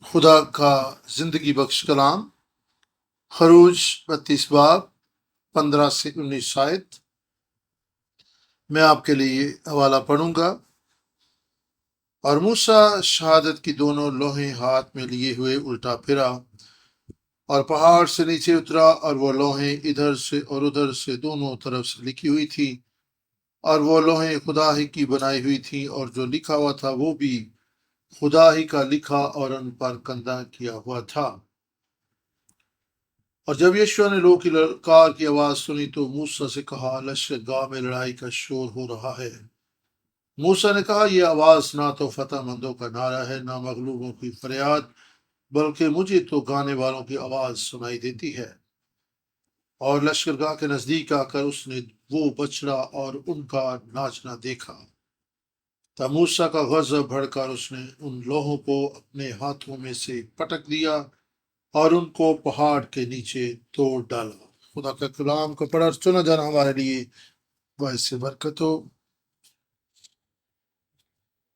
خدا کا زندگی بخش کلام خروج 32 باب 15 سے 19 آیت۔ میں آپ کے لیے حوالہ پڑھوں گا۔ اور موسیٰ شہادت کی دونوں لوہیں ہاتھ میں لیے ہوئے الٹا پھرا اور پہاڑ سے نیچے اترا، اور وہ لوہیں ادھر سے اور ادھر سے دونوں طرف سے لکھی ہوئی تھی، اور وہ لوہیں خدا ہی کی بنائی ہوئی تھیں، اور جو لکھا ہوا تھا وہ بھی خدا ہی کا لکھا اور ان پر کندہ کیا ہوا تھا۔ اور جب یشوع نے لوگوں کی للکار کی آواز سنی تو موسیٰ سے کہا، لشکر گاہ میں لڑائی کا شور ہو رہا ہے۔ موسیٰ نے کہا، یہ آواز نہ تو فتح مندوں کا نعرہ ہے، نہ مغلوبوں کی فریاد، بلکہ مجھے تو گانے والوں کی آواز سنائی دیتی ہے۔ اور لشکر گاہ کے نزدیک آ کر اس نے وہ بچڑا اور ان کا ناچنا دیکھا۔ تب موسیٰ کا غضب بڑھ کر اس نے ان لوہوں کو اپنے ہاتھوں میں سے پٹک دیا اور ان کو پہاڑ کے نیچے توڑ ڈالا۔ خدا کا کلام کو پڑھ اور سنا جانا ہمارے لیے باعث برکت ہو۔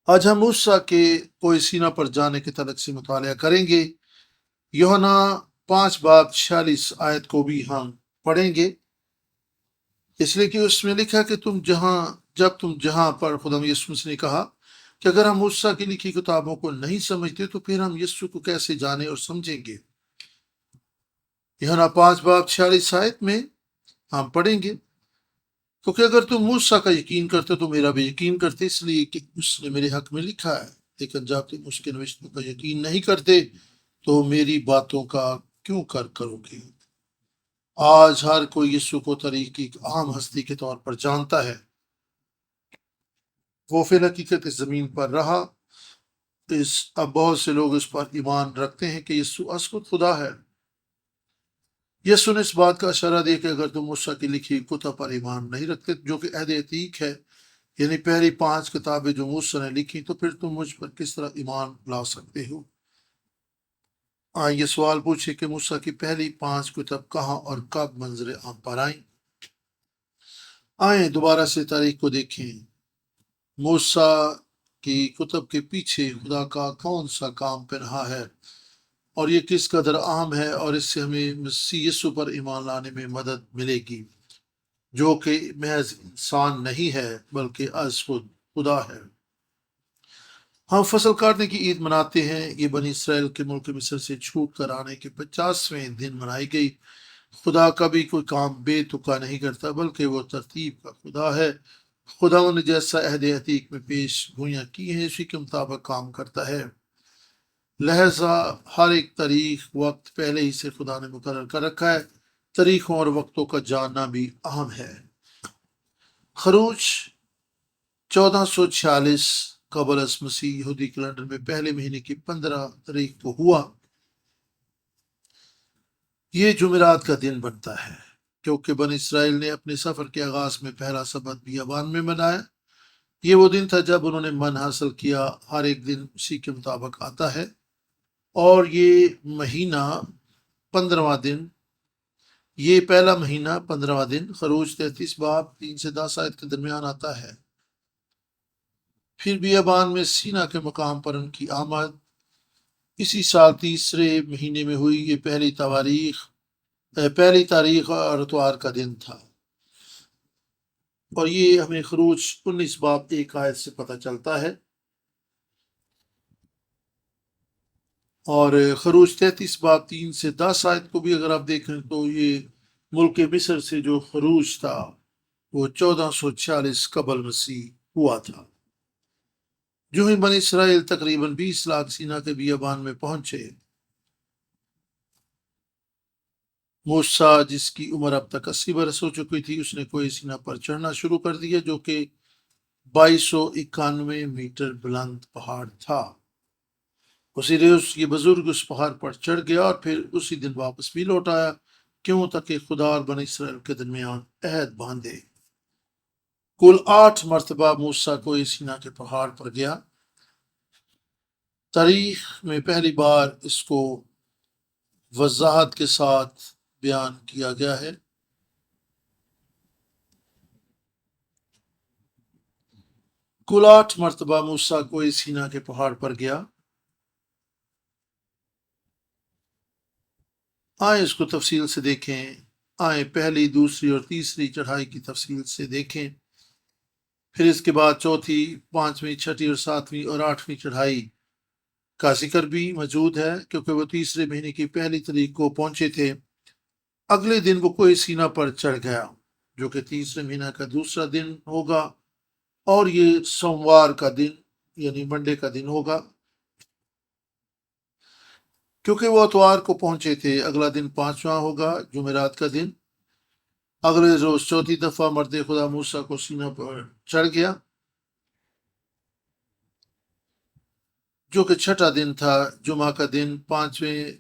آج ہم موسیٰ کے کوہ سینا پر جانے کے تعلق سے مطالعہ کریں گے۔ یوحنا 5 باب 46 آیت کو بھی ہم پڑھیں گے، اس لیے کہ اس میں لکھا کہ جب تم جہاں پر خدا یسوع مسیح نے کہا کہ اگر ہم موسیٰ کی لکھی کتابوں کو نہیں سمجھتے تو پھر ہم یسوع کو کیسے جانیں اور سمجھیں گے۔ یوحنا 5 باب 46 آیت میں ہم پڑھیں گے، کیونکہ اگر تم موسیٰ کا یقین کرتے تو میرا بھی یقین کرتے، اس لیے کہ اس نے میرے حق میں لکھا ہے۔ لیکن جب تم اس کے نوشتوں کا یقین نہیں کرتے تو میری باتوں کا کیوں کرو گے؟ آج ہر کوئی یسوع کو طریق کی عام ہستی کے طور پر جانتا ہے۔ وہ فی الحقیقت اس زمین پر رہا۔ اب بہت سے لوگ اس پر ایمان رکھتے ہیں کہ یسوع ازخود خدا ہے۔ یسوع نے اس بات کا اشارہ دیا کہ اگر تم موسیٰ کی لکھی کتب پر ایمان نہیں رکھتے جو کہ عہد عتیق ہے، یعنی پہلی 5 کتابیں جو موسیٰ نے لکھی، تو پھر تم مجھ پر کس طرح ایمان لا سکتے ہو؟ یہ سوال پوچھے کہ موسیٰ کی پہلی 5 کتب کہاں اور کب منظر عام پر آئیں؟ آئیں دوبارہ سے تاریخ کو دیکھیں۔ موسیٰ کی کتب کے پیچھے خدا کا کون سا کام پنہا ہے اور یہ کس قدر اہم ہے، اور اس سے ہمیں مسیح یسوع پر ایمان لانے میں مدد ملے گی، جو کہ محض انسان نہیں ہے بلکہ از خود خدا ہے۔ ہم فصل کاٹنے کی عید مناتے ہیں۔ یہ بنی اسرائیل کے ملک مصر سے چھوٹ کر آنے کے 50ویں دن منائی گئی۔ خدا کبھی کوئی کام بے تکا نہیں کرتا بلکہ وہ ترتیب کا خدا ہے۔ خدا نے جیسا عہد عتیق میں پیش گوئیاں کی ہیں اسی کے مطابق کام کرتا ہے، لہذا ہر ایک تاریخ وقت پہلے ہی سے خدا نے مقرر کر رکھا ہے۔ تاریخوں اور وقتوں کا جاننا بھی اہم ہے۔ خروج 1446 قبل از مسیح یہودی کیلنڈر میں پہلے مہینے کی 15 تاریخ کو ہوا۔ یہ جمعرات کا دن بنتا ہے کیونکہ بنی اسرائیل نے اپنے سفر کے آغاز میں پہلا سبت بیابان میں منایا۔ یہ وہ دن تھا جب انہوں نے من حاصل کیا۔ ہر ایک دن اسی کے مطابق آتا ہے، اور یہ مہینہ 15واں دن، یہ پہلا مہینہ 15واں دن خروج 33 باب 3 سے 10 آیت کے درمیان آتا ہے۔ پھر بیابان میں سینا کے مقام پر ان کی آمد اسی سال تیسرے مہینے میں ہوئی۔ یہ پہلی تاریخ اور اتوار کا دن تھا، اور یہ ہمیں خروج 19 باب 1 آیت سے پتہ چلتا ہے۔ اور خروج 33 باب 3 سے 10 آیت کو بھی اگر آپ دیکھیں تو یہ ملک مصر سے جو خروج تھا وہ 1446 قبل مسیح ہوا تھا۔ جو ہی بنی اسرائیل تقریباً 20 لاکھ سینا کے بیابان میں پہنچے، موسیٰ جس کی عمر اب تک 80 برس ہو چکی تھی، اس نے کوہ سینا پر چڑھنا شروع کر دیا، جو کہ 2291 میٹر بلند پہاڑ تھا۔ اسی روز یہ بزرگ اس پہاڑ پر چڑھ گیا اور پھر اسی دن واپس بھی لوٹ آیا، کیوں تاکہ خدا اور بنی اسرائیل کے درمیان عہد باندھے۔ کل 8 مرتبہ موسیٰ کوہ سینا کے پہاڑ پر گیا۔ تاریخ میں پہلی بار اس کو وضاحت کے ساتھ بیان کیا گیا ہے۔ کل 8 مرتبہ موسیٰ کوہ سینا کے پہاڑ پر گیا۔ آئیں اس کو تفصیل سے دیکھیں، آئیں پہلی، دوسری اور تیسری چڑھائی کی تفصیل سے دیکھیں، پھر اس کے بعد چوتھی، پانچویں، چھٹی اور ساتویں اور آٹھویں چڑھائی کا ذکر بھی موجود ہے، کیونکہ وہ تیسرے مہینے کی پہلی تاریخ کو پہنچے تھے۔ اگلے دن وہ کوہ سینا پر چڑھ گیا، جو کہ تیسرے مہینہ کا دوسرا دن ہوگا، اور یہ سوموار کا دن یعنی منڈے کا دن ہوگا، کیونکہ وہ اتوار کو پہنچے تھے۔ اگلا دن پانچواں ہوگا، جمعرات کا دن۔ اگلے روز چوتھی دفعہ مرد خدا موسیٰ کو سینا پر چڑھ گیا، جو کہ چھٹا دن تھا، جمعہ کا دن۔ پانچویں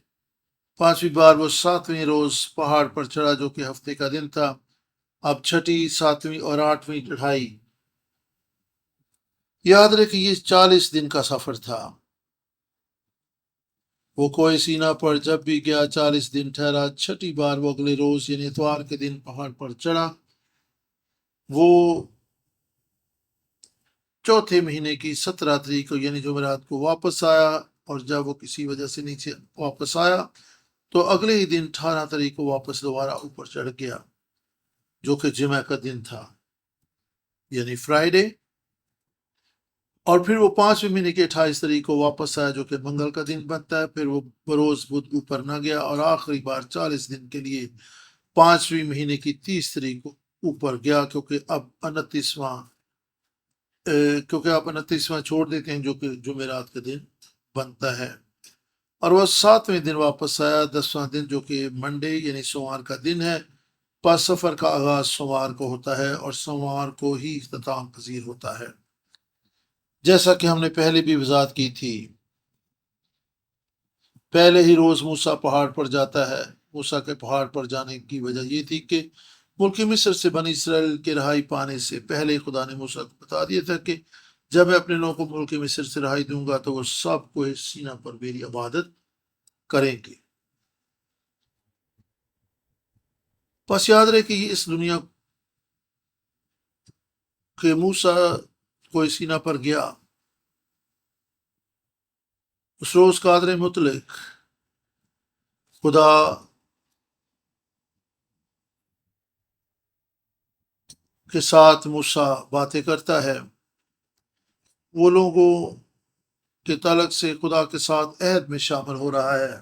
بار وہ ساتویں روز پہاڑ پر چڑھا، جو کہ ہفتے کا دن تھا۔ اب چھٹی، ساتویں اور آٹھویں چڑھائی، یاد رکھیں یہ 40 دن کا سفر تھا۔ وہ کوہ سینا پر جب بھی گیا 40 دن ٹھہرا۔ چھٹی بار وہ اگلے روز یعنی اتوار کے دن پہاڑ پر چڑھا۔ وہ چوتھے مہینے کی 17 تاریخ کو یعنی جمعرات کو واپس آیا، اور جب وہ کسی وجہ سے نیچے واپس آیا تو اگلے ہی دن 18 تاریخ کو واپس دوبارہ اوپر چڑھ گیا، جو کہ جمعہ کا دن تھا یعنی فرائیڈے۔ اور پھر وہ 5ویں مہینے کی 28 تاریخ کو واپس آیا، جو کہ منگل کا دن بنتا ہے۔ پھر وہ بروز بدھ اوپر نہ گیا، اور آخری بار 40 دن کے لیے 5ویں مہینے کی 30 تاریخ کو اوپر گیا، کیونکہ اب 29واں چھوڑ دیتے ہیں، جو کہ جمعرات کا دن بنتا ہے۔ اور وہ 7ویں دن واپس آیا، 10واں دن، جو کہ منڈے یعنی سوموار کا دن ہے۔ پس سفر کا آغاز سوموار کو ہوتا ہے، اور سوموار کو ہی اختتام پذیر ہوتا ہے، جیسا کہ ہم نے پہلے بھی وضاحت کی تھی۔ پہلے ہی روز موسیٰ پہاڑ پر جاتا ہے۔ موسیٰ کے پہاڑ پر جانے کی وجہ یہ تھی کہ ملک مصر سے بنی اسرائیل کے رہائی پانے سے پہلے خدا نے موسیٰ کو بتا دیا تھا کہ جب میں اپنے لوگوں کو ملک مصر سے رہائی دوں گا تو وہ سب کوہ سینا پر میری عبادت کریں گے۔ بس یاد رہے کہ اس دنیا کے موسیٰ کوہ سینا پر گیا، اس روز قادر مطلق خدا کے ساتھ موسیٰ باتیں کرتا ہے۔ وہ لوگوں کے تعلق سے خدا کے ساتھ عہد میں شامل ہو رہا ہے۔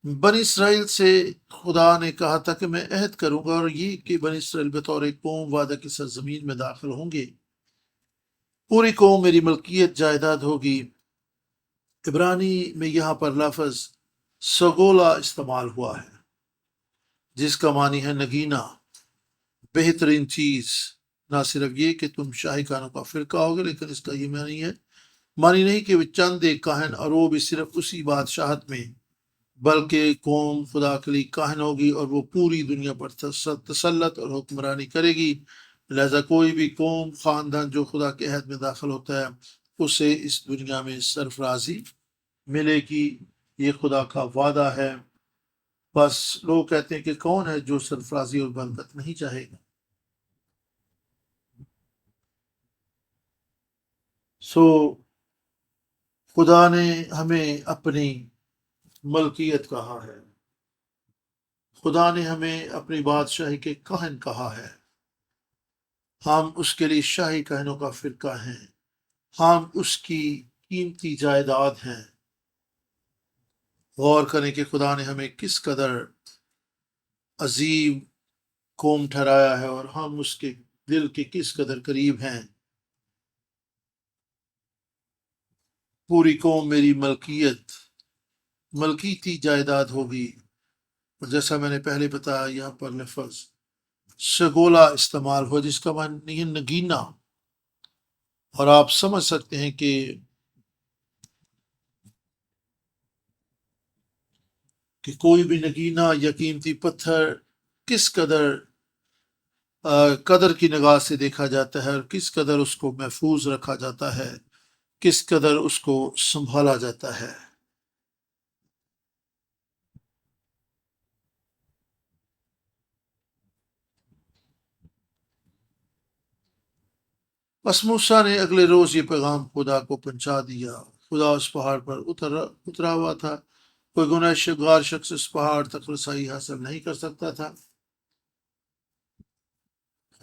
بنی اسرائیل سے خدا نے کہا تھا کہ میں عہد کروں گا، اور یہ کہ بنی اسرائیل بطور ایک قوم وعدہ کی سرزمین میں داخل ہوں گے، پوری قوم میری ملکیت جائیداد ہوگی۔ عبرانی میں یہاں پر لفظ سگولا استعمال ہوا ہے، جس کا معنی ہے نگینا، بہترین چیز۔ نہ صرف یہ کہ تم شاہی کہانوں کا فرقہ ہوگے، لیکن اس کا یہ معنی نہیں کہ وہ چند ایک کاہن، اور وہ بھی صرف اسی بادشاہت میں، بلکہ قوم خدا کے لیے کاہن ہوگی، اور وہ پوری دنیا پر تسلط اور حکمرانی کرے گی۔ لہذا کوئی بھی قوم، خاندان جو خدا کے عہد میں داخل ہوتا ہے، اسے اس دنیا میں سرفرازی ملے گی۔ یہ خدا کا وعدہ ہے۔ بس لوگ کہتے ہیں کہ کون ہے جو سرفرازی اور برکت نہیں چاہے گا؟ خدا نے ہمیں اپنی ملکیت کہا ہے، خدا نے ہمیں اپنی بادشاہی کے کاہن کہا ہے۔ ہم اس کے لیے شاہی کاہنوں کا فرقہ ہیں، ہم اس کی قیمتی جائیداد ہیں۔ غور کریں کہ خدا نے ہمیں کس قدر عظیم قوم ٹھہرایا ہے، اور ہم اس کے دل کے کس قدر قریب ہیں۔ پوری قوم میری ملکیتی جائیداد ہوگی، اور جیسا میں نے پہلے بتایا یہاں پر لفظ سگولا استعمال ہو، جس کا معنی ہے نگینا۔ اور آپ سمجھ سکتے ہیں کہ کوئی بھی نگینا یا قیمتی پتھر کس قدر کی نگاہ سے دیکھا جاتا ہے، اور کس قدر اس کو محفوظ رکھا جاتا ہے، کس قدر اس کو سنبھالا جاتا ہے۔ بس موسیٰ نے اگلے روز یہ پیغام خدا کو پہنچا دیا۔ خدا اس پہاڑ پر اترا ہوا تھا، کوئی گنہگار شخص اس پہاڑ تک رسائی حاصل نہیں کر سکتا تھا۔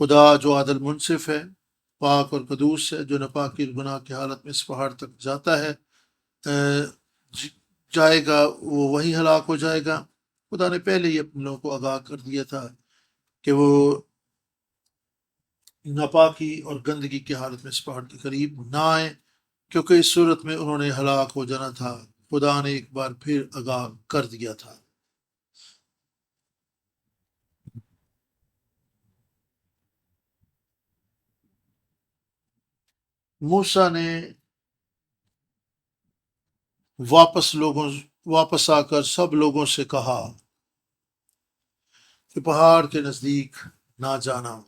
خدا جو عادل منصف ہے، پاک اور قدوس ہے، جو ناپاکی اور گناہ کی حالت میں اس پہاڑ تک جاتا ہے جائے گا، وہ وہی ہلاک ہو جائے گا۔ خدا نے پہلے ہی اپنے لوگوں کو آگاہ کر دیا تھا کہ وہ ناپاکی اور گندگی کی حالت میں اس پہاڑ کے قریب نہ آئیں، کیونکہ اس صورت میں انہوں نے ہلاک ہو جانا تھا۔ خدا نے ایک بار پھر آگاہ کر دیا تھا۔ موسیٰ نے واپس آ کر سب لوگوں سے کہا کہ پہاڑ کے نزدیک نہ جانا۔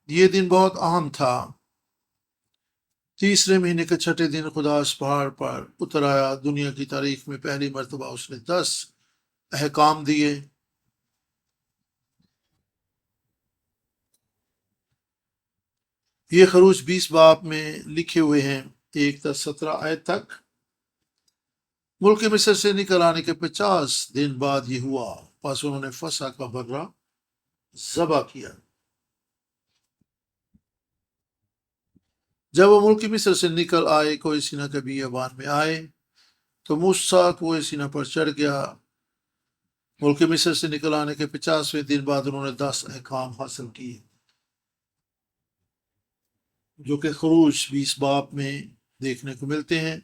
یہ دن بہت اہم تھا۔ تیسرے مہینے کے چھٹے دن خدا اس پہاڑ پر اتر آیا۔ دنیا کی تاریخ میں پہلی مرتبہ اس نے 10 احکام دیے۔ یہ خروج 20 باب میں لکھے ہوئے ہیں، 1 تا 17 آیت تک۔ ملک مصر سے نکل آنے کے 50 دن بعد یہ ہوا، پس انہوں نے فسح کا بکرا ذبح کیا۔ جب وہ ملک مصر سے نکل آئے، کوئی سینہ کے بیابان میں آئے تو موسیٰ کوہ سینہ پر چڑھ گیا۔ ملک مصر سے نکل آنے کے 50ویں دن بعد انہوں نے 10 احکام حاصل کیے، جو کہ خروج 20 باب میں دیکھنے کو ملتے ہیں۔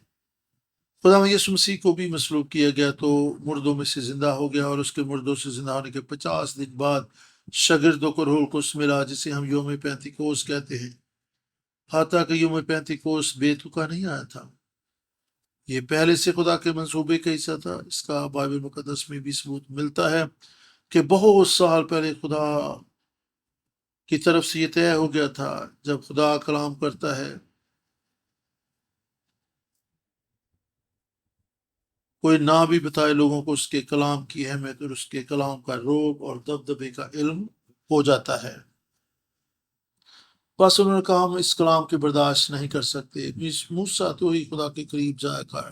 خدا یسوع مسیح کو بھی مصلوب کیا گیا تو مردوں میں سے زندہ ہو گیا، اور اس کے مردوں سے زندہ ہونے کے 50 دن بعد شاگردوں کو روح القدس ملا، جسے ہم یوم پینتیکوس کہتے ہیں۔ حتیٰ کہ یوم پینتیکوس بے تکا نہیں آیا تھا، یہ پہلے سے خدا کے منصوبے کا حصہ تھا۔ اس کا بائبل مقدس میں بھی ثبوت ملتا ہے کہ بہت سال پہلے خدا کی طرف سے یہ طے ہو گیا تھا۔ جب خدا کلام کرتا ہے، کوئی نہ بھی بتائے، لوگوں کو اس کے کلام کی اہمیت اور اس کے کلام کا روب اور دبدبے کا علم ہو جاتا ہے۔ بس انہوں نے کہا ہم اس کلام کی برداشت نہیں کر سکتے۔ موسیٰ تو ہی خدا کے قریب جایا کر،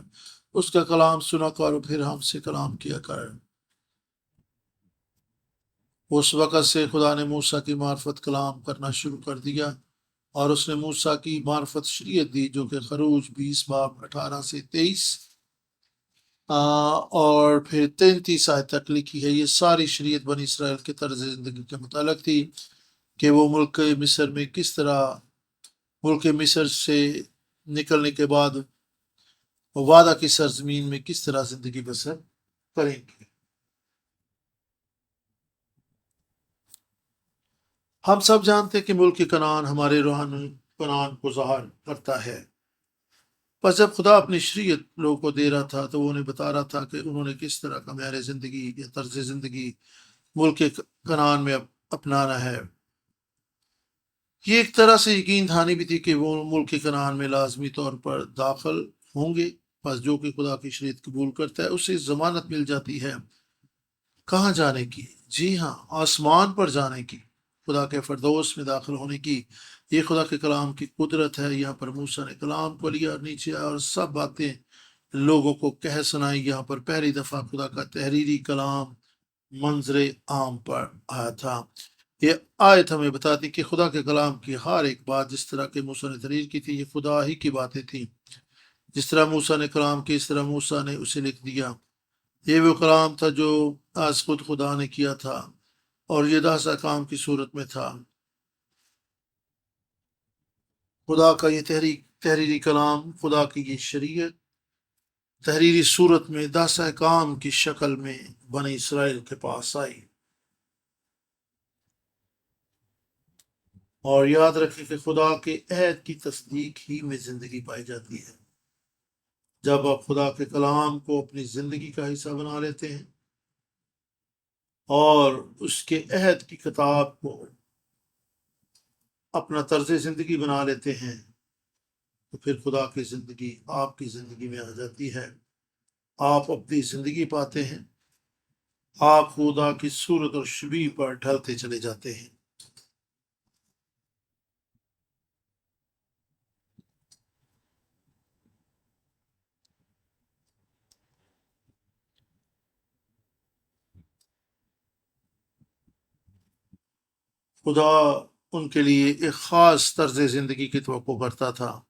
اس کا کلام سنا کر اور پھر ہم سے کلام کیا کر۔ اس وقت سے خدا نے موسیٰ کی معرفت کلام کرنا شروع کر دیا، اور اس نے موسیٰ کی معرفت شریعت دی، جو کہ خروج 20 باب 18 سے 23 اور پھر 33 آیت تک لکھی ہے۔ یہ ساری شریعت بنی اسرائیل کے طرز زندگی کے متعلق تھی کہ وہ ملک مصر سے نکلنے کے بعد وعدہ کی سرزمین میں کس طرح زندگی بسر کریں گے۔ ہم سب جانتے ہیں کہ ملک کنعان ہمارے روحانی کنعان کو ظاہر کرتا ہے۔ بس جب خدا اپنی شریعت لوگوں کو دے رہا تھا تو وہ انہیں بتا رہا تھا کہ انہوں نے کس طرح کا معیار زندگی یا طرز زندگی ملک کنعان میں اپنانا ہے۔ یہ ایک طرح سے یقین دہانی بھی تھی کہ وہ ملک کنعان میں لازمی طور پر داخل ہوں گے۔ بس جو کہ خدا کی شریعت قبول کرتا ہے اسے ضمانت مل جاتی ہے کہاں جانے کی؟ جی ہاں، آسمان پر جانے کی، خدا کے فردوس میں داخل ہونے کی۔ یہ خدا کے کلام کی قدرت ہے۔ یہاں پر موسیٰ نے کلام کو لیا اور نیچے آیا اور سب باتیں لوگوں کو کہہ سنائی۔ یہاں پر پہلی دفعہ خدا کا تحریری کلام منظر عام پر آیا تھا۔ یہ آیت ہمیں بتاتی کہ خدا کے کلام کی ہر ایک بات جس طرح کہ موسیٰ نے تحریر کی تھی، یہ خدا ہی کی باتیں تھیں۔ جس طرح موسیٰ نے کلام کی، اس طرح موسیٰ نے اسے لکھ دیا۔ یہ وہ کلام تھا جو آج خود خدا نے کیا تھا، اور یہ 10 احکام کی صورت میں تھا۔ خدا کا یہ تحریری کلام، خدا کی یہ شریعت تحریری صورت میں 10 احکام کی شکل میں بنی اسرائیل کے پاس آئی۔ اور یاد رکھیں کہ خدا کے عہد کی تصدیق ہی میں زندگی پائی جاتی ہے۔ جب آپ خدا کے کلام کو اپنی زندگی کا حصہ بنا لیتے ہیں اور اس کے عہد کی کتاب کو اپنا طرز زندگی بنا لیتے ہیں، تو پھر خدا کی زندگی آپ کی زندگی میں آ جاتی ہے۔ آپ اپنی زندگی پاتے ہیں، آپ خدا کی صورت اور شبیہ پر ڈھلتے چلے جاتے ہیں۔ خدا ان کے لیے ایک خاص طرز زندگی کی توقع کرتا تھا۔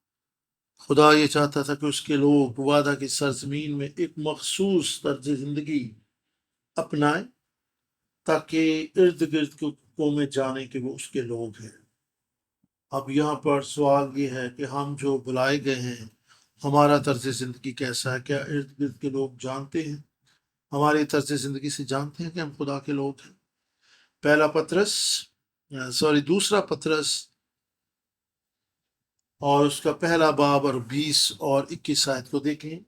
خدا یہ چاہتا تھا کہ اس کے لوگ وعدہ کی سرزمین میں ایک مخصوص طرز زندگی اپنائیں تاکہ ارد گرد کی قومیں جانیں کہ وہ اس کے لوگ ہیں۔ اب یہاں پر سوال یہ ہے کہ ہم جو بلائے گئے ہیں ہمارا طرز زندگی کیسا ہے؟ کیا ارد گرد کے لوگ جانتے ہیں، ہماری طرز زندگی سے جانتے ہیں کہ ہم خدا کے لوگ ہیں؟ دوسرا پطرس اور اس کا پہلا باب اور 20 اور 21 آیت کو دیکھیں۔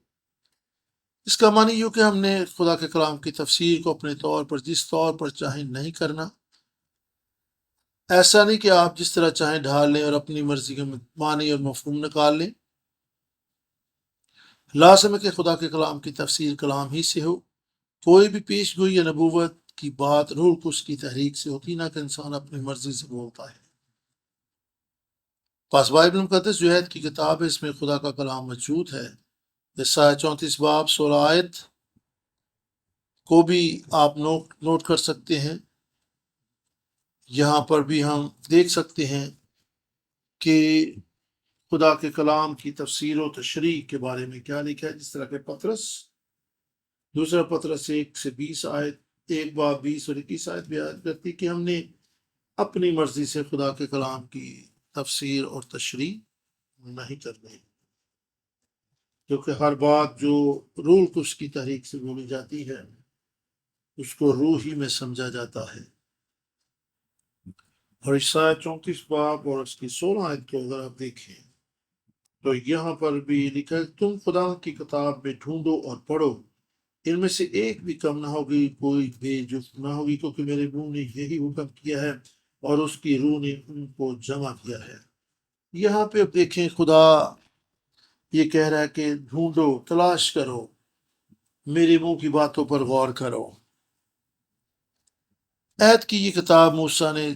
اس کا معنی یوں کہ ہم نے خدا کے کلام کی تفسیر کو اپنے طور پر جس طور پر چاہیں نہیں کرنا۔ ایسا نہیں کہ آپ جس طرح چاہیں ڈھال لیں اور اپنی مرضی کے معنی اور مفہوم نکال لیں۔ لازم ہے کہ خدا کے کلام کی تفسیر کلام ہی سے ہو۔ کوئی بھی پیش گوئی یا نبوت کی بات روح القدس کی تحریک سے ہوتی، نہ کہ انسان اپنی مرضی سے بولتا ہے۔ پس بائبل مقدس جو عہد کی کتاب ہے، اس میں خدا کا کلام موجود ہے۔ یسایا 34 باب 16 آیت کو بھی آپ نوٹ کر سکتے ہیں۔ یہاں پر بھی ہم دیکھ سکتے ہیں کہ خدا کے کلام کی تفسیر و تشریح کے بارے میں کیا لکھا ہے، جس طرح کہ دوسرا پطرس 1 سے 20 آیت، ایک باب 20 اور 21 آیت بیان کرتی کہ ہم نے اپنی مرضی سے خدا کے کلام کی تفسیر اور تشریح نہیں کرنی، کیونکہ ہر بات جو روح القدس کی تحریک سے بولی جاتی ہے اس کو روح ہی میں سمجھا جاتا ہے۔ اور یسایا 34 باب اور اس کی 16 آیت کو اگر آپ دیکھیں تو یہاں پر بھی لکھا ہے، تم خدا کی کتاب میں ڈھونڈو اور پڑھو، ان میں سے ایک بھی کم نہ ہوگی، کوئی بے جفت نہ ہوگی، کیونکہ میرے منہ نے یہی حکم کیا ہے اور اس کی روح نے ان کو جمع کیا ہے۔ یہاں پہ اب دیکھیں خدا یہ کہہ رہا ہے کہ ڈھونڈو، تلاش کرو، میرے منہ کی باتوں پر غور کرو۔ عہد کی یہ کتاب موسیٰ نے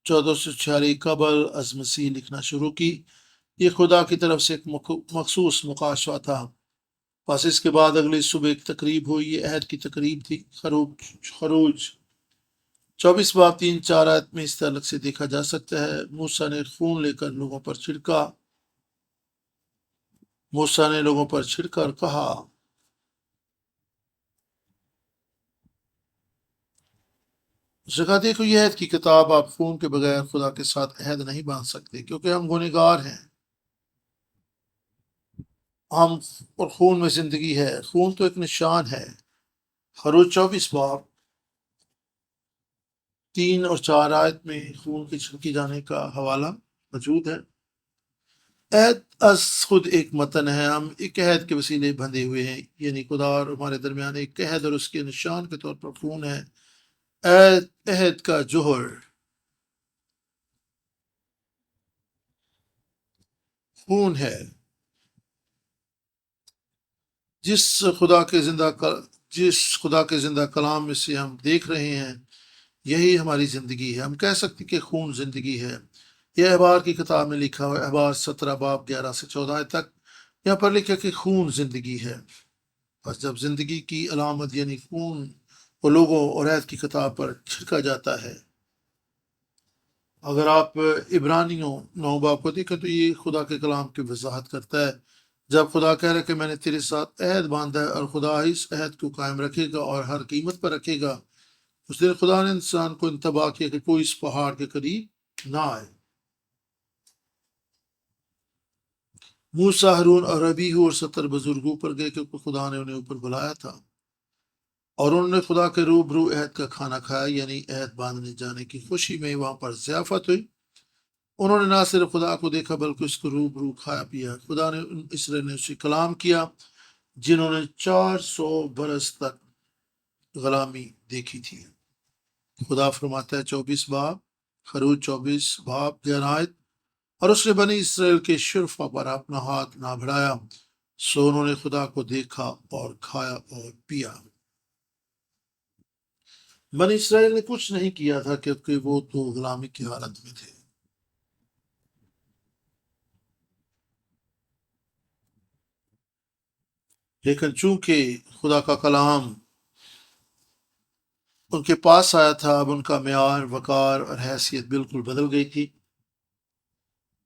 1446 قبل از مسیح لکھنا شروع کی۔ یہ خدا کی طرف سے ایک مخصوص مکاشفہ تھا۔ بس اس کے بعد اگلی صبح ایک تقریب ہوئی، یہ عہد کی تقریب تھی۔ خروج 24 باب 3-4 آیت میں اس تعلق سے دیکھا جا سکتا ہے، موسیٰ نے خون لے کر لوگوں پر چھڑکا۔ موسیٰ نے لوگوں پر چھڑ کر کہا، اس نے کہا دیکھو یہ عہد کی کتاب، آپ خون کے بغیر خدا کے ساتھ عہد نہیں باندھ سکتے، کیونکہ ہم گنہگار ہیں۔ ہم اور خون میں زندگی ہے، خون تو ایک نشان ہے۔ خروج 24 باب 3 اور 4 آیت میں خون کی چھڑکی جانے کا حوالہ موجود ہے۔ عہد از خود ایک متن ہے، ہم ایک عہد کے وسیلے بندھے ہوئے ہیں، یعنی خدا اور ہمارے درمیان ایک عہد اور اس کے نشان کے طور پر خون ہے۔ عہد کا جوہر خون ہے۔ جس خدا کے زندہ کلام میں سے ہم دیکھ رہے ہیں یہی ہماری زندگی ہے۔ ہم کہہ سکتے کہ خون زندگی ہے۔ یہ احبار کی کتاب میں لکھا ہوا ہے، احبار 17 باب 11 سے 14 تک، یہاں پر لکھا کہ خون زندگی ہے۔ بس جب زندگی کی علامت یعنی خون کو لوگوں اور عہد کی کتاب پر چھڑکا جاتا ہے۔ اگر آپ عبرانیوں 9 باب کو دیکھیں تو یہ خدا کے کلام کی وضاحت کرتا ہے، جب خدا کہہ رہا ہے کہ میں نے تیرے ساتھ عہد باندھا ہے اور خدا اس عہد کو قائم رکھے گا اور ہر قیمت پر رکھے گا۔ اس دن خدا نے انسان کو انتباہ کیا کہ کوئی اس پہاڑ کے قریب نہ آئے۔ موسیٰ، ہارون اور ابیہو اور 70 بزرگوں پر گئے، کیونکہ خدا نے انہیں اوپر بلایا تھا، اور انہوں نے خدا کے روبرو عہد کا کھانا کھایا، یعنی عہد باندھنے جانے کی خوشی میں وہاں پر ضیافت ہوئی۔ انہوں نے نہ صرف خدا کو دیکھا بلکہ اس کو روبرو کھایا پیا۔ خدا نے اسرائیل نے اسے کلام کیا جنہوں نے 400 برس تک غلامی دیکھی تھی۔ خدا فرماتا ہے 24 باب خروج 24 باب 11 آیت، اور اس نے بنی اسرائیل کے شرفا پر اپنا ہاتھ نہ بڑھایا، سو انہوں نے خدا کو دیکھا اور کھایا اور پیا۔ بنی اسرائیل نے کچھ نہیں کیا تھا کیونکہ وہ تو غلامی کی حالت میں تھے۔ لیکن چونکہ خدا کا کلام ان کے پاس آیا تھا، اب ان کا معیار، وقار اور حیثیت بالکل بدل گئی تھی۔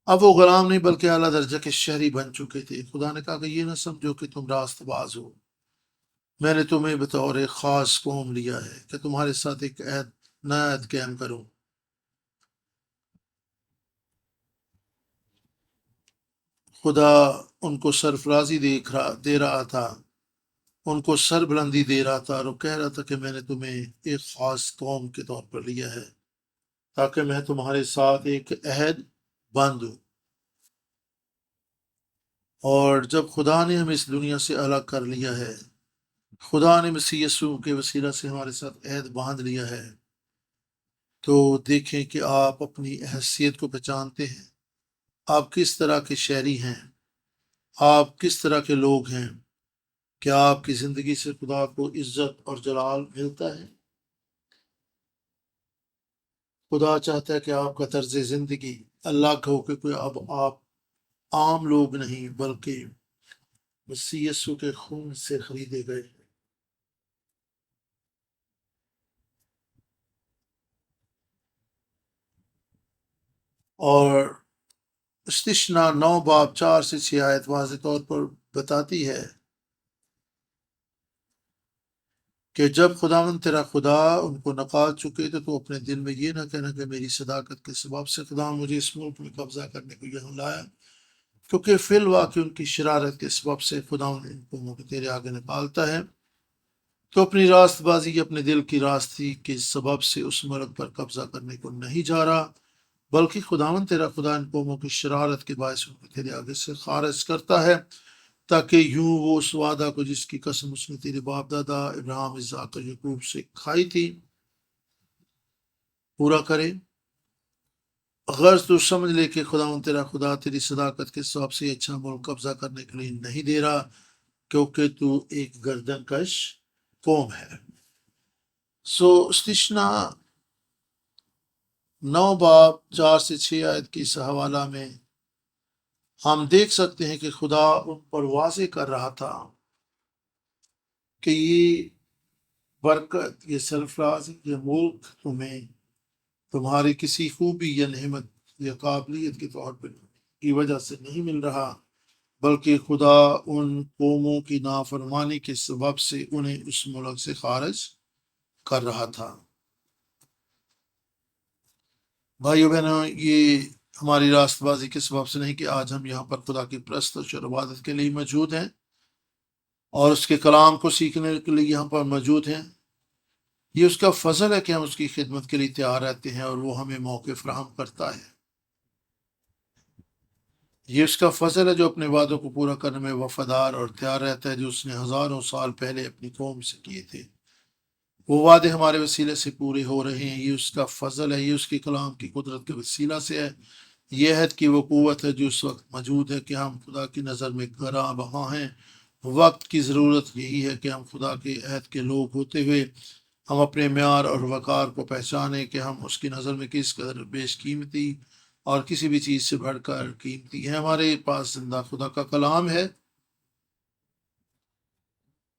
اب وہ غلام نہیں بلکہ اعلیٰ درجہ کے شہری بن چکے تھے۔ خدا نے کہا کہ یہ نہ سمجھو کہ تم راست باز ہو، میں نے تمہیں بطور ایک خاص قوم لیا ہے کہ تمہارے ساتھ ایک نیا عہد قائم کروں۔ خدا ان کو سرفرازی دے رہا تھا، ان کو سر بلندی دے رہا تھا، اور وہ کہہ رہا تھا کہ میں نے تمہیں ایک خاص قوم کے طور پر لیا ہے تاکہ میں تمہارے ساتھ ایک عہد باندھوں۔ اور جب خدا نے ہمیں اس دنیا سے الگ کر لیا ہے، خدا نے مسیح یسوع کے وسیلہ سے ہمارے ساتھ عہد باندھ لیا ہے، تو دیکھیں کہ آپ اپنی حیثیت کو پہچانتے ہیں، آپ کس طرح کے شہری ہیں، آپ کس طرح کے لوگ ہیں، کیا آپ کی زندگی سے خدا کو عزت اور جلال ملتا ہے؟ خدا چاہتا ہے کہ آپ کا طرز زندگی اللہ کا ہو، کہ کوئی اب آپ عام لوگ نہیں بلکہ مسیح یسوع کے خون سے خریدے گئے ہیں۔ اور استثنا 9 باب 4 سے 6 آیت واضح طور پر بتاتی ہے کہ جب خداوند تیرا خدا ان کو نکال چکے تو اپنے دل میں یہ نہ کہنا کہ میری صداقت کے سبب سے خدا مجھے اس ملک میں قبضہ کرنے کو یہاں لایا، کیونکہ فی الواقع ان کی شرارت کے سبب سے خداوند ان کو تیرے آگے نکالتا ہے، تو اپنی راست بازی، اپنے دل کی راستی کے سبب سے اس ملک پر قبضہ کرنے کو نہیں جا رہا، بلکہ خداوند تیرا خدا ان قوموں کی شرارت کے باعث ان کو تیرے آگے سے خارج کرتا ہے، تاکہ یوں وہ اس وعدہ کو جس کی قسم اس نے تیرے باپ دادا ابراہیم، اسحاق اور یعقوب سے کھائی تھی پورا کرے۔ غرض تو سمجھ لے کہ خداوند تیرا خدا تیری صداقت کے سبب سے اچھا ملک قبضہ کرنے کے لیے نہیں دے رہا، کیونکہ تو ایک گردن کش قوم ہے۔ استثنا 9 باب 4 سے 6 آیت کی اس حوالہ میں ہم دیکھ سکتے ہیں کہ خدا ان پر واضح کر رہا تھا کہ یہ برکت، یہ سرفراز، یہ ملک تمہیں تمہاری کسی خوبی یا نعمت یا قابلیت کے طور پر کی وجہ سے نہیں مل رہا، بلکہ خدا ان قوموں کی نافرمانی کے سبب سے انہیں اس ملک سے خارج کر رہا تھا۔ بھائیو بہنوں، یہ ہماری راست بازی کے سبب سے نہیں کہ آج ہم یہاں پر خدا کی پرستش اور عبادت کے لیے موجود ہیں اور اس کے کلام کو سیکھنے کے لیے یہاں پر موجود ہیں۔ یہ اس کا فضل ہے کہ ہم اس کی خدمت کے لیے تیار رہتے ہیں اور وہ ہمیں موقع فراہم کرتا ہے۔ یہ اس کا فضل ہے جو اپنے وعدوں کو پورا کرنے میں وفادار اور تیار رہتا ہے، جو اس نے ہزاروں سال پہلے اپنی قوم سے کیے تھے۔ وہ وعدے ہمارے وسیلے سے پورے ہو رہے ہیں، یہ اس کا فضل ہے، یہ اس کے کلام کی قدرت کے وسیلہ سے ہے۔ یہ عہد کی وہ قوت ہے جو اس وقت موجود ہے کہ ہم خدا کی نظر میں گراں بہاں ہیں۔ وقت کی ضرورت یہی ہے کہ ہم خدا کے عہد کے لوگ ہوتے ہوئے ہم اپنے معیار اور وقار کو پہچانیں کہ ہم اس کی نظر میں کس قدر بیش قیمتی اور کسی بھی چیز سے بڑھ کر قیمتی ہیں۔ ہمارے پاس زندہ خدا کا کلام ہے۔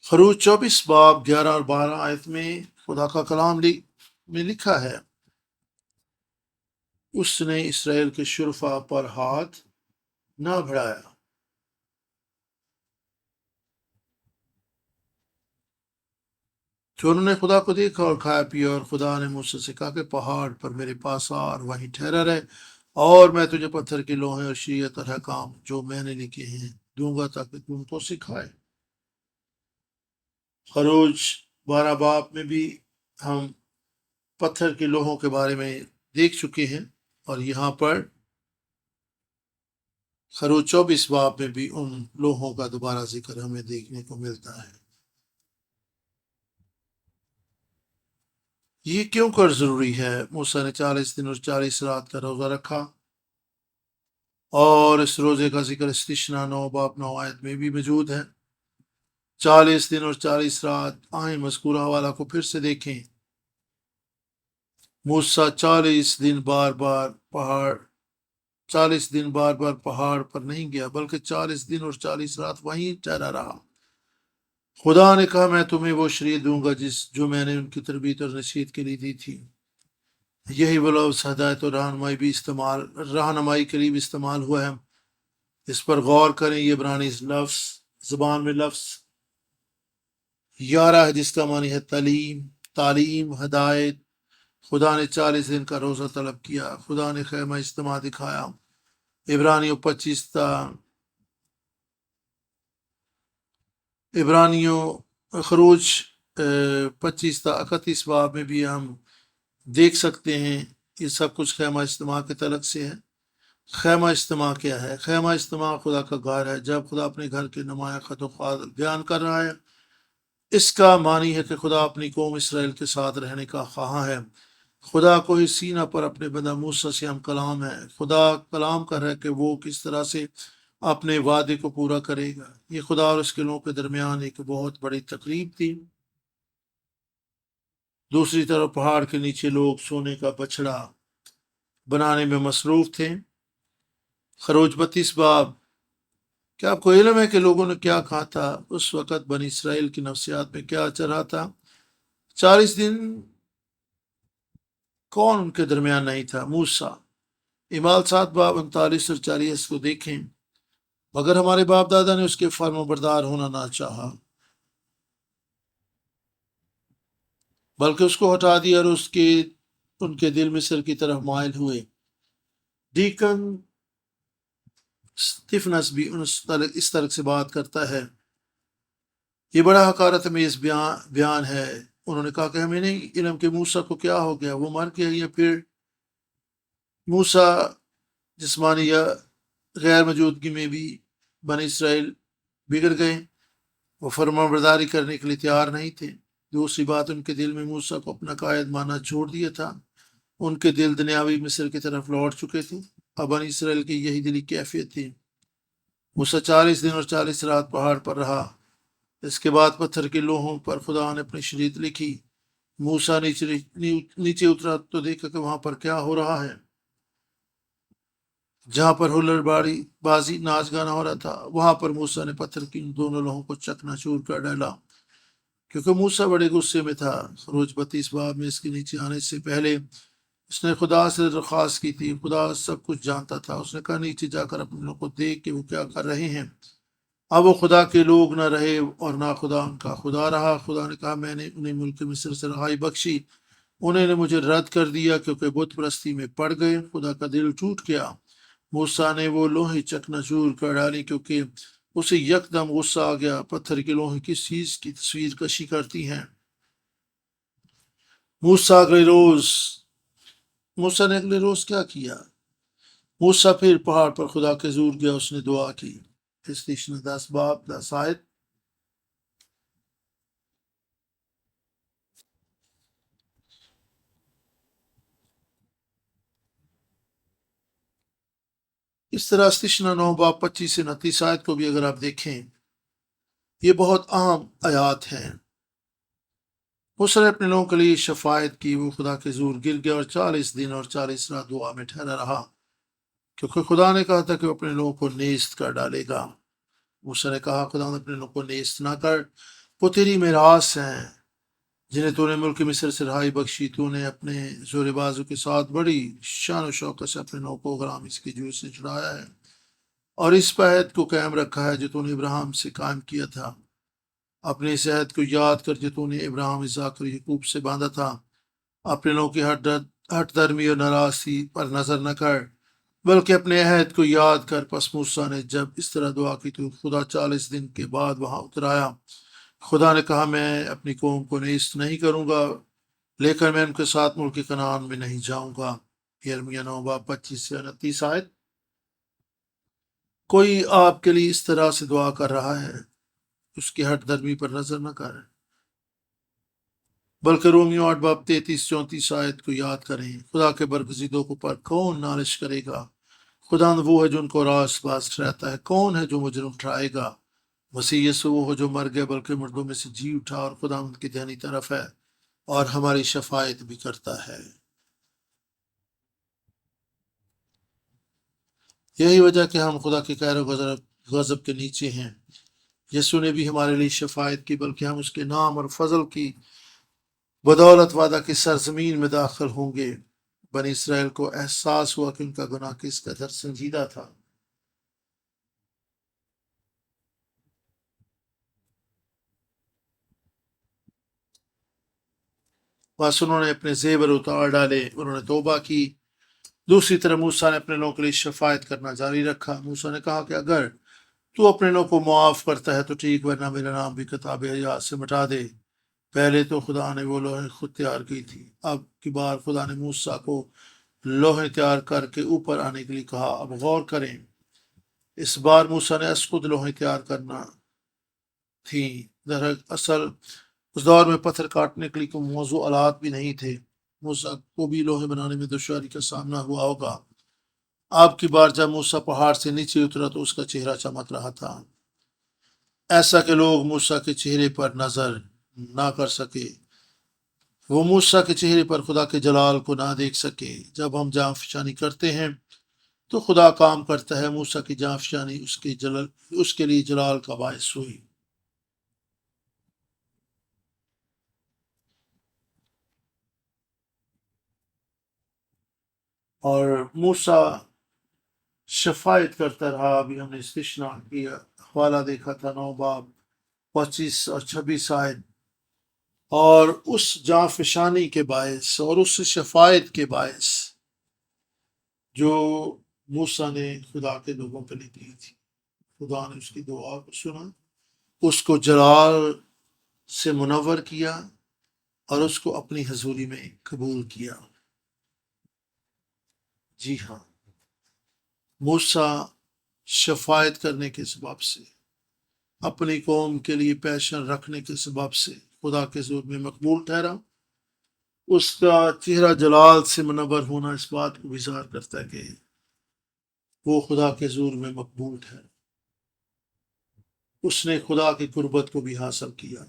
خروج 24 باب 11 اور 12 آیت میں خدا کا کلام میں لکھا ہے، اس نے اسرائیل کے شرفا پر ہاتھ نہ بڑھایا۔ تو انہوں نے خدا کو دیکھا اور کھایا پیا، اور خدا نے موسیٰ سے کہا کہ پہاڑ پر میرے پاس آ اور وہیں ٹھہرا رہے، اور میں تجھے پتھر کی لوہیں اور شریعت اور حکام جو میں نے لکھے ہیں دوں گا تاکہ تم کو سکھائے۔ خروج 12 باب میں بھی ہم پتھر کی لوہوں کے بارے میں دیکھ چکے ہیں، اور یہاں پر خروج 24 باب میں بھی ان لوہوں کا دوبارہ ذکر ہمیں دیکھنے کو ملتا ہے۔ یہ کیوں کر ضروری ہے؟ موسیٰ نے 40 دن اور 40 رات کا روزہ رکھا، اور اس روزے کا ذکر استثنا 9 باب 9 آیت میں بھی موجود ہے۔ 40 دن اور 40 رات، آئیں مذکورہ حوالہ کو پھر سے دیکھیں۔ موسیٰ 40 دن بار بار پہاڑ پر نہیں گیا، بلکہ 40 دن اور 40 رات وہیں ٹھہرا رہا۔ خدا نے کہا میں تمہیں وہ شریعت دوں گا جو میں نے ان کی تربیت اور نصیحت کے لیے دی تھی۔ یہی وہ لفظ ہدایت اور رہنمائی کے لیے بھی استعمال ہوا ہے۔ اس پر غور کریں، یہ عبرانی لفظ زبان میں لفظ یارہ ہے، جس کا معنی ہے تعلیم، ہدایت۔ خدا نے 40 دن کا روزہ طلب کیا، خدا نے خیمہ اجتماع دکھایا۔ عبرانیوں 25 تا خروج 25 تا 31 باب میں بھی ہم دیکھ سکتے ہیں۔ یہ سب کچھ خیمہ اجتماع کے تعلق سے ہے۔ خیمہ اجتماع کیا ہے؟ خیمہ اجتماع خدا کا گھر ہے۔ جب خدا اپنے گھر کے نمایاں خط و خال بیان کر رہا ہے، اس کا معنی ہے کہ خدا اپنی قوم اسرائیل کے ساتھ رہنے کا خواہاں ہے۔ خدا کو ہی سینہ پر اپنے بندہ موسیٰ سے ہم کلام ہے۔ خدا کلام کر رہا ہے کہ وہ کس طرح سے اپنے وعدے کو پورا کرے گا۔ یہ خدا اور اس کے لوگوں کے درمیان ایک بہت بڑی تقریب تھی۔ دوسری طرف پہاڑ کے نیچے لوگ سونے کا بچڑا بنانے میں مصروف تھے۔ خروج 32 باب۔ کیا آپ کو علم ہے کہ لوگوں نے کیا کہا تھا؟ اس وقت بنی اسرائیل کی نفسیات میں کیا چل رہا تھا؟ 40 دن کون ان کے درمیان نہیں تھا؟ موسیٰ۔ اعمال 7 باب 39 اور 40 کو دیکھیں۔ مگر ہمارے باپ دادا نے اس کے فرما بردار ہونا نہ چاہا، بلکہ اس کو ہٹا دیا، اور ان کے دل مصر کی طرف مائل ہوئے۔ ڈیکن اسٹیفنس بھی اس طرح سے بات کرتا ہے۔ یہ بڑا حقارت میں اس بیان ہے۔ انہوں نے کہا کہ ہمیں نہیں علم کہ موسیٰ کو کیا ہو گیا، وہ مر گیا یا پھر موسیٰ جسمانی یا غیر موجودگی میں بھی بنی اسرائیل بگڑ گئے، وہ فرما برداری کرنے کے لیے تیار نہیں تھے۔ دوسری بات، ان کے دل میں موسیٰ کو اپنا قائد ماننا چھوڑ دیا تھا۔ ان کے دل دنیاوی مصر کی طرف لوٹ چکے تھے۔ اب بنی اسرائیل کی یہی دلی کیفیت تھی۔ موسیٰ 40 دن اور 40 رات پہاڑ پر رہا۔ اس کے بعد پتھر کے لوہوں پر خدا نے اپنی شریعت لکھی۔ موسیٰ نیچے اترا تو دیکھا کہ وہاں پر کیا ہو رہا ہے۔ جہاں پر ہلڑ بازی ناچ گانا ہو رہا تھا، وہاں پر موسیٰ نے پتھر کی ان دونوں لوہوں کو چکنا چور کر ڈالا، کیونکہ موسیٰ بڑے غصے میں تھا۔ خروج 32 باب میں اس کے نیچے آنے سے پہلے اس نے خدا سے درخواست کی تھی۔ خدا سب کچھ جانتا تھا۔ اس نے کہا نیچے جا کر اپنے لوگوں کو دیکھ کہ وہ کیا کر رہے ہیں۔ اب وہ خدا کے لوگ نہ رہے اور نہ خدا ان کا خدا رہا۔ خدا نے کہا میں نے انہیں ملک مصر سے رہائی بخشی، انہیں نے مجھے رد کر دیا کیونکہ بت پرستی میں پڑ گئے۔ خدا کا دل ٹوٹ گیا۔ موسیٰ نے وہ لوہے چکنا چور کر ڈالی کیونکہ اسے یکدم غصہ آ گیا۔ پتھر کے لوہے کس چیز کی تصویر کشی کرتی ہیں؟ موسیٰ نے اگلے روز کیا کیا؟ موسیٰ پھر پہاڑ پر خدا کے حضور گیا، اس نے دعا کی۔ 10 باب 10 آیت۔ اس طرح استشنا 9 باب 25 سے 29 آیت کو بھی اگر آپ دیکھیں، یہ بہت اہم آیات ہیں۔ موسیٰ نے اپنے لوگوں کے لیے شفاعت کی۔ وہ خدا کے حضور گر گیا اور 40 دن اور 40 رات دعا میں ٹھہرا رہا، کیونکہ خدا نے کہا تھا کہ وہ اپنے لوگوں کو نیست کر ڈالے گا۔ موسیٰ نے کہا خدا نے اپنے لوگوں کو نیست نہ کر، وہ تیری میراث ہیں جنہیں تو نے ملک مصر سے رہائی بخشی۔ تو نے اپنے زور بازو کے ساتھ بڑی شان و شوکت سے اپنے لوگوں کو غلامی کی جوئی سے چھڑایا ہے، اور اس عہد کو قائم رکھا ہے جو تو نے ابراہیم سے قائم کیا تھا۔ اپنے اس عہد کو یاد کر جو تو نے ابراہیم، اسحاق اور یعقوب سے باندھا تھا۔ اپنے لوگوں کی ہٹ درمی اور ناراضی پر نظر نہ کر، بلکہ اپنے عہد کو یاد کر۔ پس موسیٰ نے جب اس طرح دعا کی تو خدا 40 دن کے بعد وہاں اتر آیا۔ خدا نے کہا میں اپنی قوم کو نیست نہیں کروں گا، لیکن میں ان کے ساتھ ملک کنعان میں نہیں جاؤں گا۔ یرمیہ 9 باب 25 سے 29 آیت۔ کوئی آپ کے لیے اس طرح سے دعا کر رہا ہے، اس کی ہٹ درمی پر نظر نہ کریں، بلکہ رومیو 8 باب 33-34 آیت کو یاد کریں۔ خدا کے برگزیدوں کو پر کون نالش کرے گا؟ خدا وہ ہے جو ان کو راست باز ٹھہراتا ہے۔ کون ہے جو مجرم اٹھائے گا؟ مسیح یسوع وہ ہے جو مر گیا بلکہ مردوں میں سے جی اٹھا، اور خدا ان کی دہنی طرف ہے اور ہماری شفاعت بھی کرتا ہے۔ یہی وجہ کہ ہم خدا کے قہر و غضب کے نیچے ہیں۔ یسوع نے بھی ہمارے لیے شفاعت کی، بلکہ ہم اس کے نام اور فضل کی بدولت وعدہ کی سرزمین میں داخل ہوں گے۔ بنی اسرائیل کو احساس ہوا کہ ان کا گناہ کس قدر سنجیدہ تھا۔ بس انہوں نے اپنے زیور اتار ڈالے، انہوں نے توبہ کی۔ دوسری طرف موسیٰ نے اپنے لوگوں کے لیے شفاعت کرنا جاری رکھا۔ موسیٰ نے کہا کہ اگر تو اپنے لوگوں کو معاف کرتا ہے تو ٹھیک، ورنہ میرا نام بھی کتاب حیات سے مٹا دے۔ پہلے تو خدا نے وہ لوہیں خود تیار کی تھی، اب کی بار خدا نے موسیٰ کو لوہیں تیار کر کے اوپر آنے کے لیے کہا۔ اب غور کریں، اس بار موسیٰ نے خود لوہیں تیار کرنا تھیں۔ دراصل اس دور میں پتھر کاٹنے کے لیے کوئی موزوں آلات بھی نہیں تھے۔ موسیٰ کو بھی لوہے بنانے میں دشواری کا سامنا ہوا ہوگا۔ اب کی بار جب موسیٰ پہاڑ سے نیچے اترا تو اس کا چہرہ چمک رہا تھا، ایسا کہ لوگ موسیٰ کے چہرے پر نظر نہ کر سکے، وہ موسیٰ کے چہرے پر خدا کے جلال کو نہ دیکھ سکے۔ جب ہم جاں فشانی کرتے ہیں تو خدا کام کرتا ہے۔ موسیٰ کی جاں فشانی اس کے لیے جلال کا باعث ہوئی۔ اور موسیٰ شفاعت کرتا رہا۔ ابھی ہم نے استثنا کی حوالہ دیکھا تھا، 9 باب 25 اور 26 آیت۔ اور اس جاں فشانی کے باعث اور اس شفاعت کے باعث جو موسیٰ نے خدا کے لوگوں پہ کی تھی، خدا نے اس کی دعا کو سنا، اس کو جلال سے منور کیا اور اس کو اپنی حضوری میں قبول کیا۔ جی ہاں، موسیٰ شفاعت کرنے کے سبب سے، اپنی قوم کے لیے پیشن رکھنے کے سبب سے خدا کے حضور میں مقبول ٹھہرا۔ اس کا چہرہ جلال سے منور ہونا اس بات کو اظہار کرتا ہے کہ وہ خدا کے حضور میں مقبول ٹھہرا، اس نے خدا کی قربت کو بھی حاصل کیا۔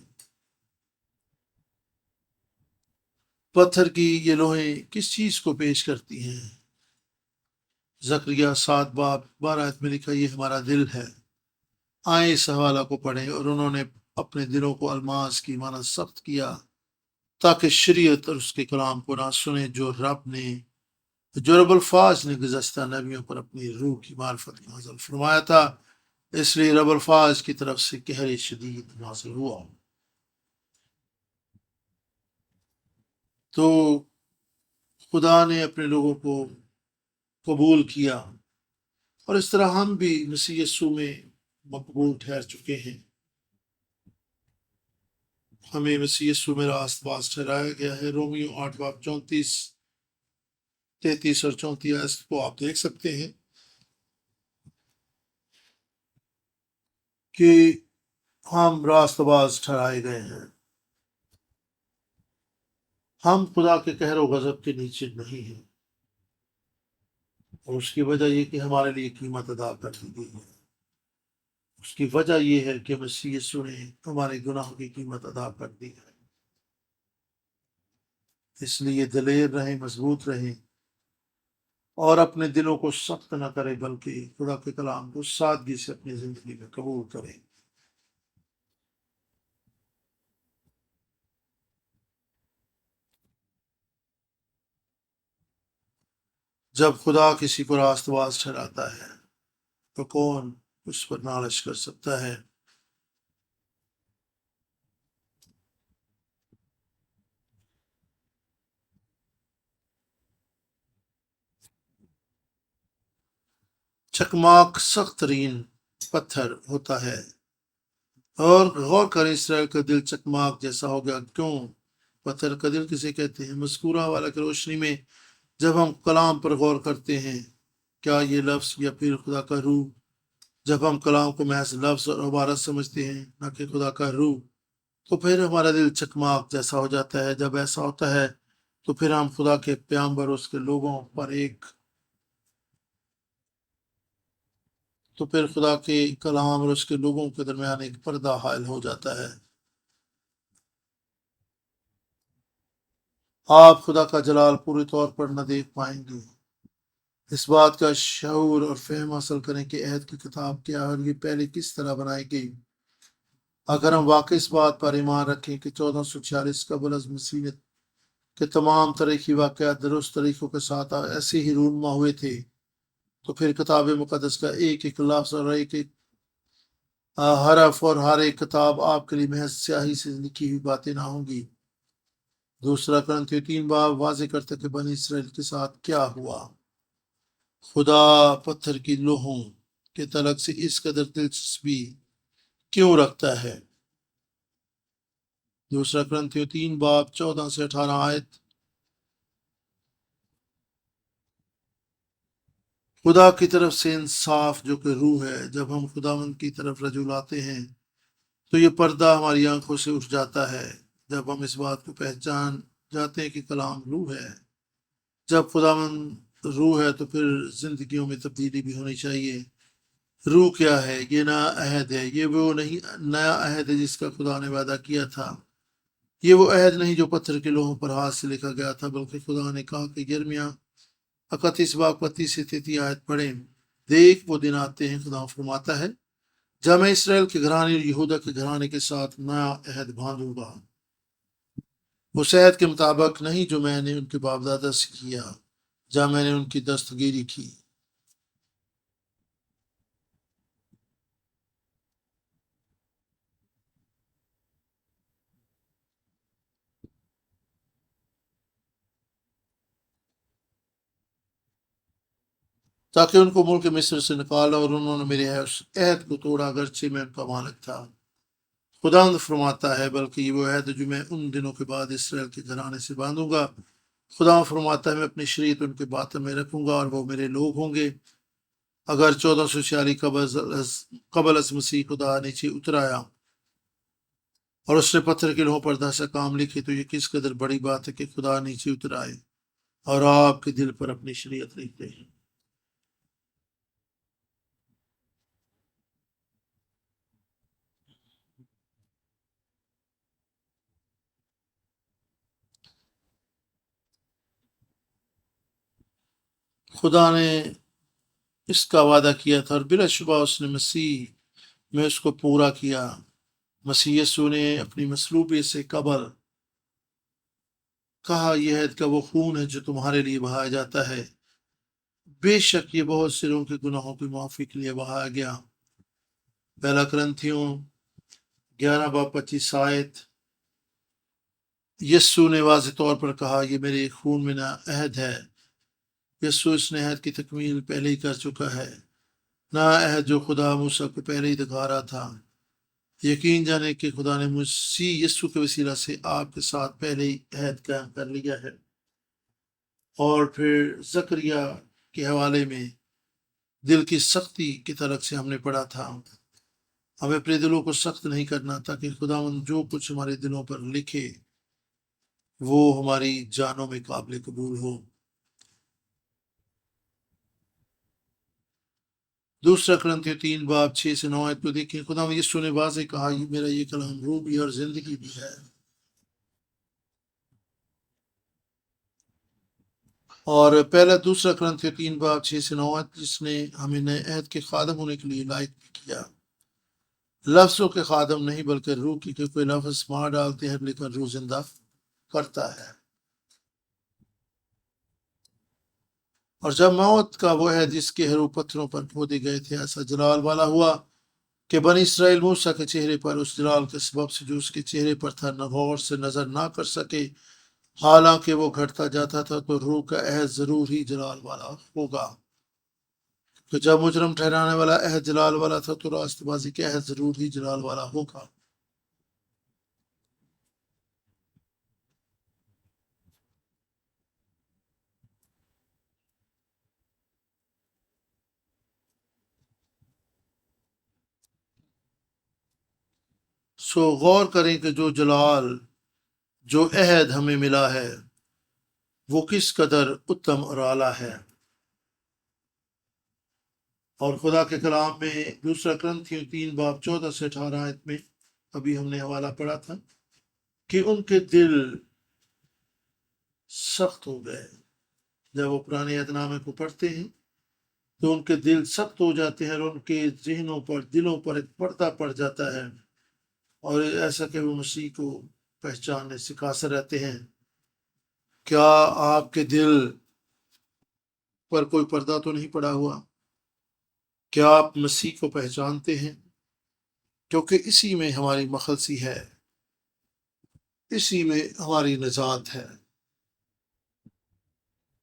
پتھر کی یہ لوہیں کس چیز کو پیش کرتی ہیں؟ زکریا 7 باب 12 آیت میں لکھا، یہ ہمارا دل ہے۔ آئیں اس حوالہ کو پڑھیں۔ اور انہوں نے اپنے دلوں کو الماس کی مانند سخت کیا تاکہ شریعت اور اس کے کلام کو نہ سنیں جو رب الفاظ نے گزشتہ نبیوں پر اپنی روح کی معرفت نازل فرمایا تھا۔ اس لیے رب الفاظ کی طرف سے قہر شدید نازل ہوا۔ تو خدا نے اپنے لوگوں کو قبول کیا، اور اس طرح ہم بھی مسیح یسوع میں مقبول ٹھہر چکے ہیں۔ ہمیں مسیح یسوع میں راست باز ٹھہرایا گیا ہے۔ رومیو 8 باب 33 اور 34 کو آپ دیکھ سکتے ہیں کہ ہم راست باز ٹھہرائے گئے ہیں۔ ہم خدا کے قہر و غضب کے نیچے نہیں ہیں، اور اس کی وجہ یہ کہ ہمارے لیے قیمت ادا کر دی گئی ہے۔ اس کی وجہ یہ ہے کہ مسیح یسوع نے ہمارے گناہوں کی قیمت ادا کر دی ہے۔ اس لیے دلیر رہیں، مضبوط رہیں، اور اپنے دلوں کو سخت نہ کریں، بلکہ خدا کے کلام کو سادگی سے اپنی زندگی میں قبول کریں۔ جب خدا کسی کو راست باز ٹھہراتا ہے تو کون اس پر نالش کر سکتا ہے؟ چکماک سخت ترین پتھر ہوتا ہے، اور غور کریں اسرائیل کا دل چکماک جیسا ہو گیا۔ کیوں؟ پتھر کا دل کسے کہتے ہیں؟ مذکورہ حوالہ کی روشنی میں جب ہم کلام پر غور کرتے ہیں، کیا یہ لفظ یا پھر خدا کا روح، جب ہم کلام کو محض لفظ اور عبارت سمجھتے ہیں نہ کہ خدا کا روح، تو پھر ہمارا دل چکماک جیسا ہو جاتا ہے۔ جب ایسا ہوتا ہے تو پھر ہم خدا کے پیغمبر اس کے لوگوں پر تو پھر خدا کے کلام اور اس کے لوگوں کے درمیان ایک پردہ حائل ہو جاتا ہے۔ آپ خدا کا جلال پورے طور پر نہ دیکھ پائیں گے۔ اس بات کا شعور اور فہم حاصل کریں کہ عہد کی کتاب کیا ہے اور یہ پہلے کس طرح بنائی گئی۔ اگر ہم واقعی اس بات پر ایمان رکھیں کہ 1446 قبل از مسیح کے تمام تاریخی واقعات درست طریقوں کے ساتھ ایسے ہی رونما ہوئے تھے، تو پھر کتاب مقدس کا ایک ایک لفظ اور ایک ایک حرف اور ہر ایک کتاب آپ کے لیے محض سیاہی سے لکھی ہوئی باتیں نہ ہوں گی۔ دوسرا کرنتھیوں 3 باب واضح کرتا کہ بنی اسرائیل کے ساتھ کیا ہوا۔ خدا پتھر کی لوحوں کے تعلق سے اس قدر دلچسپی کیوں رکھتا ہے؟ دوسرا کرنتھیوں 3 باب 14 سے 18 آیت۔ خدا کی طرف سے انصاف جو کہ روح ہے، جب ہم خداوند کی طرف رجوع لاتے ہیں تو یہ پردہ ہماری آنکھوں سے اٹھ جاتا ہے جب ہم اس بات کو پہچان جاتے ہیں کہ کلام روح ہے۔ جب خداوند روح ہے تو پھر زندگیوں میں تبدیلی بھی ہونی چاہیے۔ روح کیا ہے؟ یہ نیا عہد ہے۔ یہ وہ نہیں نیا عہد ہے جس کا خدا نے وعدہ کیا تھا۔ یہ وہ عہد نہیں جو پتھر کے لوحوں پر ہاتھ سے لکھا گیا تھا، بلکہ خدا نے کہا کہ یرمیہ 31 باب 32 سے 33 آیت پڑھیں۔ دیکھ وہ دن آتے ہیں، خدا فرماتا ہے، جب میں اسرائیل کے گھرانے اور یہودا کے گھرانے کے ساتھ نیا عہد باندھوں گا، اس عہد کے مطابق نہیں جو میں نے ان کے باپ دادا سے کیا جب میں نے ان کی دستگیری کی۔ تاکہ ان کو ملک مصر سے نکالا، اور انہوں نے میرے عہد کو توڑا اگرچہ میں ان کا مالک تھا۔ خداوند فرماتا ہے، بلکہ یہ وہ عہد جو میں ان دنوں کے بعد اسرائیل کے گھرانے سے باندھوں گا۔ خدا فرماتا ہے، میں اپنی شریعت ان کے باطن میں رکھوں گا اور وہ میرے لوگ ہوں گے۔ اگر 1446 قبل از مسیح خدا نیچے اتر آیا اور اس نے پتھر کے لوہوں پر 10 احکام لکھے، تو یہ کس قدر بڑی بات ہے کہ خدا نیچے اتر آئے اور آپ کے دل پر اپنی شریعت لکھتے ہیں۔ خدا نے اس کا وعدہ کیا تھا اور بلا شبہ اس نے مسیح میں اس کو پورا کیا۔ مسیح یسوع نے اپنی مصلوبیت سے قبل کہا، یہ عہد کا وہ خون ہے جو تمہارے لیے بہایا جاتا ہے۔ بے شک یہ بہت سے لوگوں کے گناہوں کی معافی کے لیے بہایا گیا۔ پہلا کرنتھیوں 11 باب 25 آیت۔ یسوع نے واضح طور پر کہا، یہ میرے خون میں نیا عہد ہے۔ یسوع اس نئے عہد کی تکمیل پہلے ہی کر چکا ہے۔ نیا عہد جو خدا موسیٰ کو پہلے ہی دکھا رہا تھا۔ یقین جانے کہ خدا نے مسیح یسوع کے وسیلہ سے آپ کے ساتھ پہلے ہی عہد قائم کر لیا ہے۔ اور پھر زکریا کے حوالے میں دل کی سختی کی طرف سے ہم نے پڑھا تھا، ہمیں اپنے دلوں کو سخت نہیں کرنا تاکہ خداوند جو کچھ ہمارے دلوں پر لکھے وہ ہماری جانوں میں قابل قبول ہو۔ دوسرا کرنتھیوں 3 باب 6 سے 9 آیت کو دیکھیں۔ خداوند یسوع نے واضح کہا، یہ میرا یہ کلام روح بھی اور زندگی بھی ہے۔ اور پہلا دوسرا کرنتھیوں 3 باب 6 سے 9 آیت، جس نے ہمیں نئے عہد کے خادم ہونے کے لیے لائق بھی کیا۔ لفظوں کے خادم نہیں بلکہ روح کی، کہ کوئی لفظ مار ڈالتے ہیں لیکن روح زندہ کرتا ہے۔ اور جب موت کا وہ ہے جس کے حروف پتھروں پر کھودے گئے تھے ایسا جلال والا ہوا کہ بنی اسرائیل موسیٰ کے چہرے پر اس جلال کے سبب سے جو اس کے چہرے پر تھا غور سے نظر نہ کر سکے، حالانکہ وہ گھٹتا جاتا تھا۔ تو روح کا عہد ضرور ہی جلال والا ہوگا۔ تو جب مجرم ٹھہرانے والا عہد جلال والا تھا تو راست بازی کا عہد ضرور ہی جلال والا ہوگا۔ سو غور کریں کہ جو جلال، جو عہد ہمیں ملا ہے وہ کس قدر اتم اور اعلیٰ ہے۔ اور خدا کے کلام میں دوسرا کرنتھیوں 3 باب 14 سے 18 آیت میں ابھی ہم نے حوالہ پڑھا تھا کہ ان کے دل سخت ہو گئے۔ جب وہ پرانے عہد نامے کو پڑھتے ہیں تو ان کے دل سخت ہو جاتے ہیں اور ان کے ذہنوں پر، دلوں پر ایک پردہ پڑ جاتا ہے۔ اور ایسا کہ وہ مسیح کو پہچاننے سے قاصر رہتے ہیں۔ کیا آپ کے دل پر کوئی پردہ تو نہیں پڑا ہوا؟ کیا آپ مسیح کو پہچانتے ہیں؟ کیونکہ اسی میں ہماری مخلصی ہے، اسی میں ہماری نجات ہے۔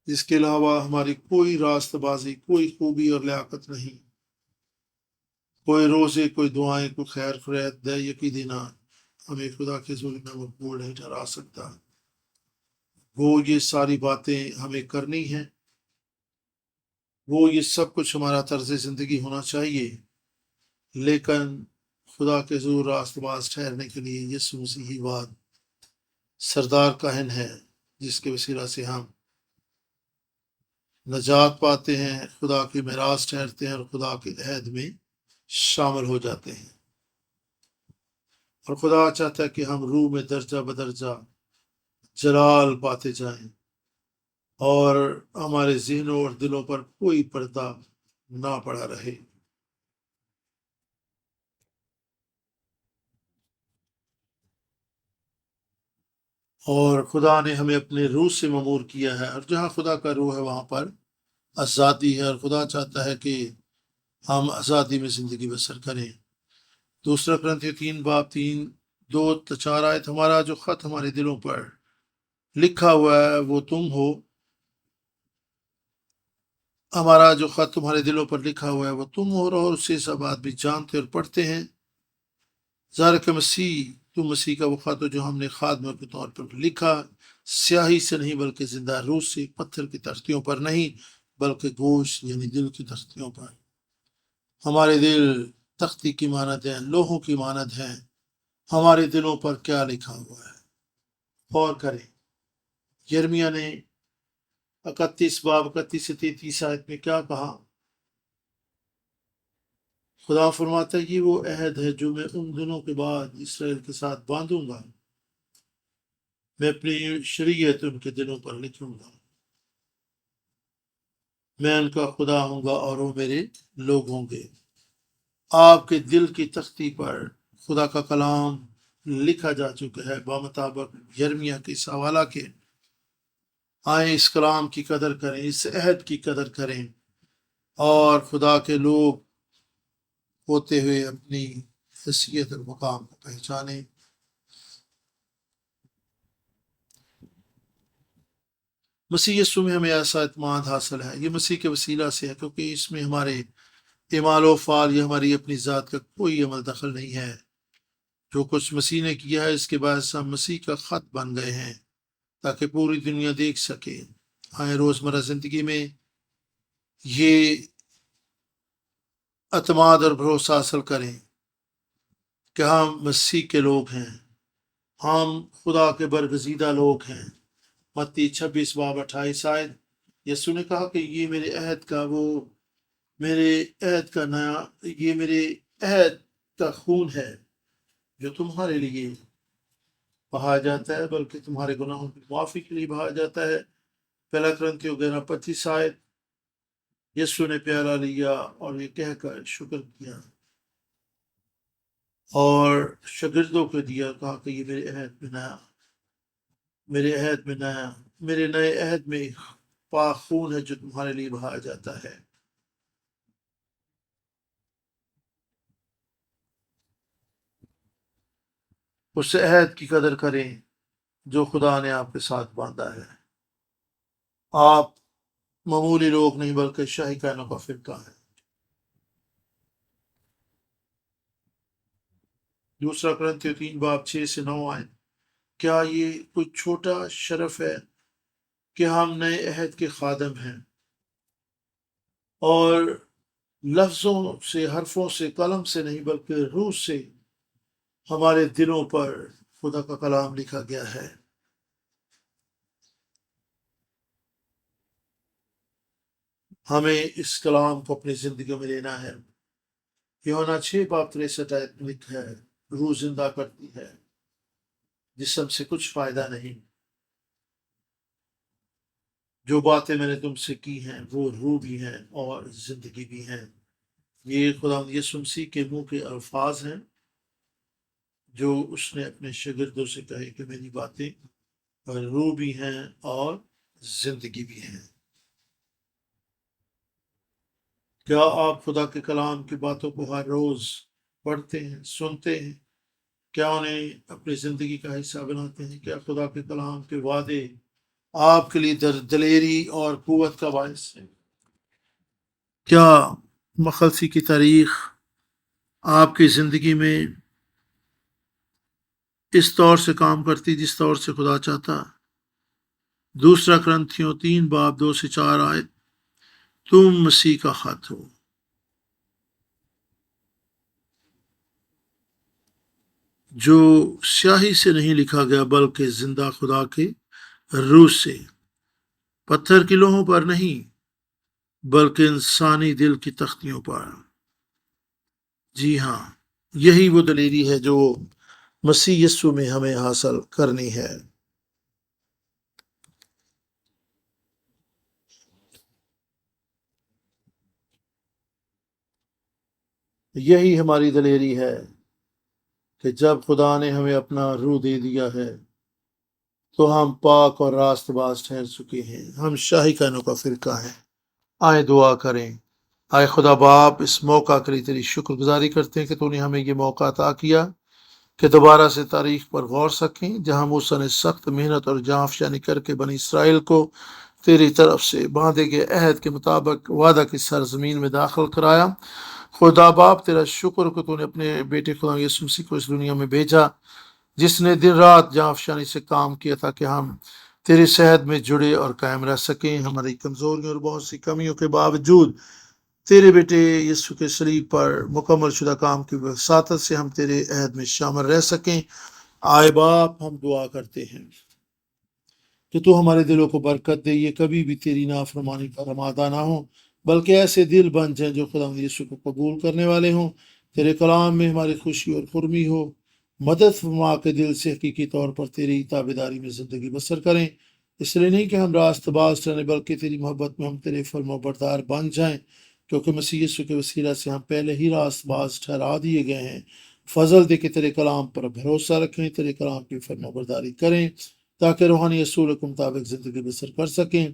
اس کے علاوہ ہماری کوئی راست بازی، کوئی خوبی اور لیاقت نہیں، کوئی روزے، کوئی دعائیں، کوئی خیر خیریت دے یقی دینا ہمیں خدا کے ظلم میں مقبول نہیں ٹھہرا سکتا۔ وہ یہ ساری باتیں ہمیں کرنی ہیں، وہ یہ سب کچھ ہمارا طرز زندگی ہونا چاہیے، لیکن خدا کے حضور راست باز ٹھہرنے کے لیے یسوع مسیح ہی بات سردار کاہن ہے، جس کے وسیلہ سے ہم نجات پاتے ہیں، خدا کی میراث ٹھہرتے ہیں اور خدا کے عہد میں شامل ہو جاتے ہیں۔ اور خدا چاہتا ہے کہ ہم روح میں درجہ بدرجہ جلال پاتے جائیں اور ہمارے ذہنوں اور دلوں پر کوئی پردہ نہ پڑا رہے۔ اور خدا نے ہمیں اپنے روح سے ممور کیا ہے، اور جہاں خدا کا روح ہے وہاں پر آزادی ہے، اور خدا چاہتا ہے کہ ہم آزادی میں زندگی بسر کریں۔ دوسرا کرنتھیوں 3:3-2-4 آیت، ہمارا جو خط ہمارے دلوں پر لکھا ہوا ہے وہ تم ہو، ہمارا جو خط تمہارے دلوں پر لکھا ہوا ہے وہ تم ہو، اور اسے سب آدمی جانتے اور پڑھتے ہیں۔ ظاہر کہ مسیح کا وہ خط ہو جو ہم نے خادموں کے طور پر لکھا، سیاہی سے نہیں بلکہ زندہ روح سے، پتھر کی تختیوں پر نہیں بلکہ گوشت یعنی دل کی تختیوں پر۔ ہمارے دل تختی کی مانند ہیں، لوہوں کی مانند ہیں۔ ہمارے دلوں پر کیا لکھا ہوا ہے؟ غور کریں۔ یرمیہ نے 31:31-33 آیت میں کیا کہا؟ خدا فرماتا ہے یہ وہ عہد ہے جو میں ان دنوں کے بعد اسرائیل کے ساتھ باندھوں گا، میں اپنی شریعت ان کے دلوں پر لکھوں گا، میں ان کا خدا ہوں گا اور وہ میرے لوگ ہوں گے۔ آپ کے دل کی تختی پر خدا کا کلام لکھا جا چکا ہے بمطابق یرمیہ کے اس حوالہ کے۔ آئیں اس کلام کی قدر کریں، اس عہد کی قدر کریں، اور خدا کے لوگ ہوتے ہوئے اپنی حیثیت اور مقام کو پہچانیں۔ مسیح یسوع میں ہمیں ایسا اعتماد حاصل ہے، یہ مسیح کے وسیلہ سے ہے، کیونکہ اس میں ہمارے اعمال و فعال یا ہماری اپنی ذات کا کوئی عمل دخل نہیں ہے۔ جو کچھ مسیح نے کیا ہے اس کے باعث ہم مسیح کا خط بن گئے ہیں تاکہ پوری دنیا دیکھ سکے۔ آئیں روزمرہ زندگی میں یہ اعتماد اور بھروسہ حاصل کریں کہ ہم مسیح کے لوگ ہیں، ہم خدا کے برگزیدہ لوگ ہیں۔ متی 26:28 آیت، یسوع نے کہا کہ یہ میرے عہد کا میرے عہد کا خون ہے جو تمہارے لیے بہایا جاتا ہے، بلکہ تمہارے گناہوں کی معافی کے لیے بہایا جاتا ہے۔ پہلا کرنتھیوں 11:25 آیت، یسوع نے پیالہ لیا اور یہ کہہ کر شکر کیا اور شاگردوں کو دیا، کہا کہ یہ میرے نئے عہد میں پاک خون ہے جو تمہارے لیے بہایا جاتا ہے۔ اس عہد کی قدر کریں جو خدا نے آپ کے ساتھ باندھا ہے۔ آپ معمولی لوگ نہیں بلکہ شاہی کہنوں کا فرقہ ہے۔ دوسرا کرنتھیوں 3:6-9 آئے، کیا یہ کوئی چھوٹا شرف ہے کہ ہم نئے عہد کے خادم ہیں اور لفظوں سے، حرفوں سے، قلم سے نہیں بلکہ روح سے ہمارے دلوں پر خدا کا کلام لکھا گیا ہے۔ ہمیں اس کلام کو اپنی زندگی میں لینا ہے۔ یوحنا 6:63 آیت میں لکھا ہے، روح زندہ کرتی ہے، جسم سے کچھ فائدہ نہیں۔ جو باتیں میں نے تم سے کی ہیں وہ روح بھی ہیں اور زندگی بھی ہیں۔ یہ خدا یسوع مسیح کے منہ کے الفاظ ہیں جو اس نے اپنے شاگردوں سے کہے کہ میری باتیں روح بھی ہیں اور زندگی بھی ہیں۔ کیا آپ خدا کے کلام کی باتوں کو ہر روز پڑھتے ہیں، سنتے ہیں؟ کیا انہیں اپنی زندگی کا حصہ بناتے ہیں؟ کیا خدا کے کلام کے وعدے آپ کے لیے دلیری اور قوت کا باعث ہے؟ کیا مخلصی کی تاریخ آپ کی زندگی میں اس طور سے کام کرتی جس طور سے خدا چاہتا؟ دوسرا کرنتھیوں 3:2-4 آئے، تم مسیح کا خط ہو۔ جو سیاہی سے نہیں لکھا گیا بلکہ زندہ خدا کے روح سے، پتھر کی لوحوں پر نہیں بلکہ انسانی دل کی تختیوں پر۔ جی ہاں، یہی وہ دلیری ہے جو مسیح یسوع میں ہمیں حاصل کرنی ہے۔ یہی ہماری دلیری ہے کہ جب خدا نے ہمیں اپنا روح دے دیا ہے تو ہم پاک اور راست باز ٹھہر چکے ہیں، ہم شاہی کہنوں کا فرقہ ہیں۔ آئے دعا کریں۔ آئے خدا باپ، اس موقع کے لیے تیری شکر گزاری کرتے ہیں کہ تو نے ہمیں یہ موقع عطا کیا کہ دوبارہ سے تاریخ پر غور سکیں، جہاں موسیٰ نے سخت محنت اور جاں افشانی کر کے بنی اسرائیل کو تیری طرف سے باندھے گئے عہد کے مطابق وعدہ کی سرزمین میں داخل کرایا۔ خدا باپ، تیرا شکر کہ تو نے اپنے بیٹے خدا یسوع مسیح کو اس دنیا میں بھیجا، جس نے دن رات جاں افشانی سے کام کیا تھا کہ ہم تیرے شہد میں جڑے اور قائم رہ سکیں۔ ہماری کمزوریوں اور بہت سی کمیوں کے باوجود تیرے بیٹے یسوع کے صلیب پر مکمل شدہ کام کی وساطت سے ہم تیرے عہد میں شامل رہ سکیں۔ آئے باپ، ہم دعا کرتے ہیں کہ تو ہمارے دلوں کو برکت دے، یہ کبھی بھی تیری نافرمانی پر آمادہ نہ ہو، بلکہ ایسے دل بن جائیں جو خدا یسوع کو قبول کرنے والے ہوں۔ تیرے کلام میں ہماری خوشی اور خرمی ہو، مدد فرما کے دل سے حقیقی طور پر تیری تابعداری میں زندگی بسر کریں، اس لیے نہیں کہ ہم راست باز ٹھہریں بلکہ تیری محبت میں ہم تیرے فرما بردار بن جائیں، کیونکہ مسیح یسوع کے وسیلہ سے ہم پہلے ہی راست باز ٹھہرا دیے گئے ہیں۔ فضل دے کے تیرے کلام پر بھروسہ رکھیں، تیرے کلام کی فرما برداری کریں تاکہ روحانی اصول کے مطابق زندگی بسر کر سکیں۔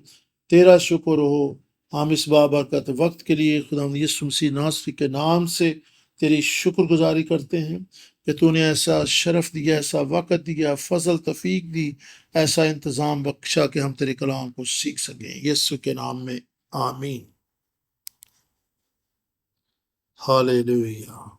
تیرا شکر ہو، ہم اس بابرکت وقت کے لیے خدا یسوع مسیح ناصری کے نام سے تیری شکر گزاری کرتے ہیں کہ تو نے ایسا شرف دیا، ایسا وقت دیا، فضل توفیق دی، ایسا انتظام بخشا کہ ہم تیرے کلام کو سیکھ سکیں۔ یسوع کے نام میں آمین۔ ہالے لویا۔